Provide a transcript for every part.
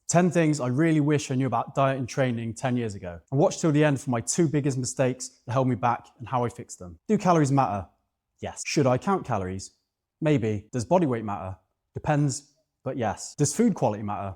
10 things I really wish I knew about diet and training 10 years ago. And watch till the end for my 2 biggest mistakes that held me back and how I fixed them. Do calories matter? Yes. Should I count calories? Maybe. Does body weight matter? Depends, but yes. Does food quality matter?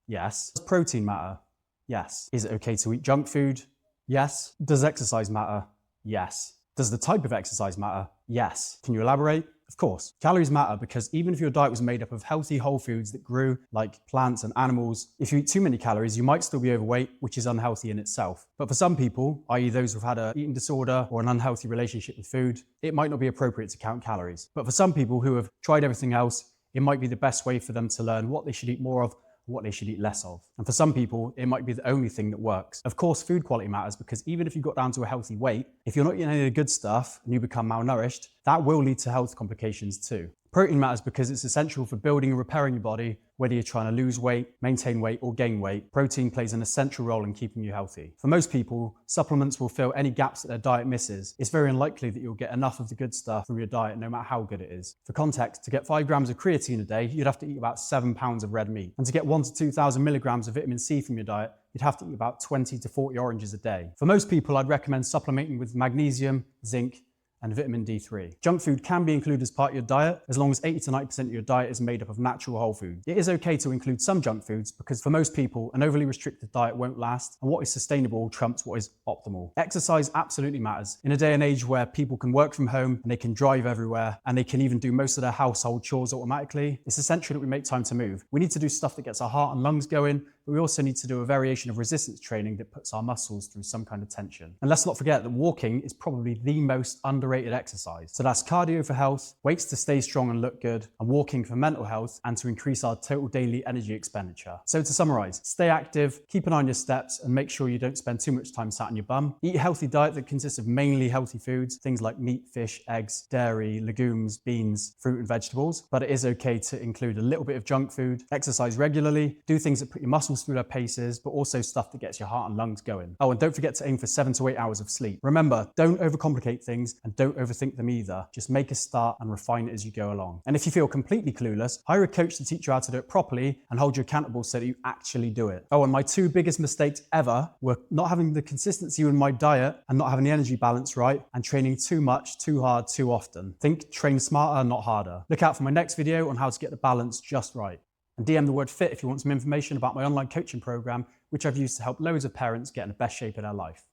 Yes. Does protein matter? Yes. Is it okay to eat junk food? Yes. Does exercise matter? Yes. Does the type of exercise matter? Yes. Can you elaborate? Of course. Calories matter because even if your diet was made up of healthy whole foods that grew like plants and animals, if you eat too many calories, you might still be overweight, which is unhealthy in itself. But for some people, i.e. those who've had an eating disorder or an unhealthy relationship with food, it might not be appropriate to count calories. But for some people who have tried everything else, it might be the best way for them to learn what they should eat more of, what they should eat less of. And for some people, it might be the only thing that works. Of course, food quality matters because even if you got down to a healthy weight, if you're not eating any of the good stuff and you become malnourished, that will lead to health complications too. Protein matters because it's essential for building and repairing your body, whether you're trying to lose weight, maintain weight, or gain weight. Protein plays an essential role in keeping you healthy. For most people, supplements will fill any gaps that their diet misses. It's very unlikely that you'll get enough of the good stuff from your diet, no matter how good it is. For context, to get 5 grams of creatine a day, you'd have to eat about 7 pounds of red meat. And to get 1,000 to 2,000 milligrams of vitamin C from your diet, you'd have to eat about 20 to 40 oranges a day. For most people, I'd recommend supplementing with magnesium, zinc, and vitamin D3. Junk food can be included as part of your diet as long as 80 to 90% of your diet is made up of natural whole food. It is okay to include some junk foods because for most people, an overly restricted diet won't last, and what is sustainable trumps what is optimal. Exercise absolutely matters. In a day and age where people can work from home and they can drive everywhere and they can even do most of their household chores automatically, it's essential that we make time to move. We need to do stuff that gets our heart and lungs going, but we also need to do a variation of resistance training that puts our muscles through some kind of tension. And let's not forget that walking is probably the most underrated exercise. So that's cardio for health, weights to stay strong and look good, and walking for mental health and to increase our total daily energy expenditure. So to summarize, stay active, keep an eye on your steps, and make sure you don't spend too much time sat on your bum. Eat a healthy diet that consists of mainly healthy foods, things like meat, fish, eggs, dairy, legumes, beans, fruit and vegetables, but it is okay to include a little bit of junk food. Exercise regularly, do things that put your muscles through their paces, but also stuff that gets your heart and lungs going. Oh, and don't forget to aim for 7 to 8 hours of sleep. Remember, don't overcomplicate things and don't overthink them either. Just make a start and refine it as you go along. And if you feel completely clueless, hire a coach to teach you how to do it properly and hold you accountable so that you actually do it. Oh, and my 2 biggest mistakes ever were not having the consistency in my diet and not having the energy balance right and training too much, too hard, too often. Think train smarter, not harder. Look out for my next video on how to get the balance just right. And DM the word FIT if you want some information about my online coaching program, which I've used to help loads of parents get in the best shape of their life.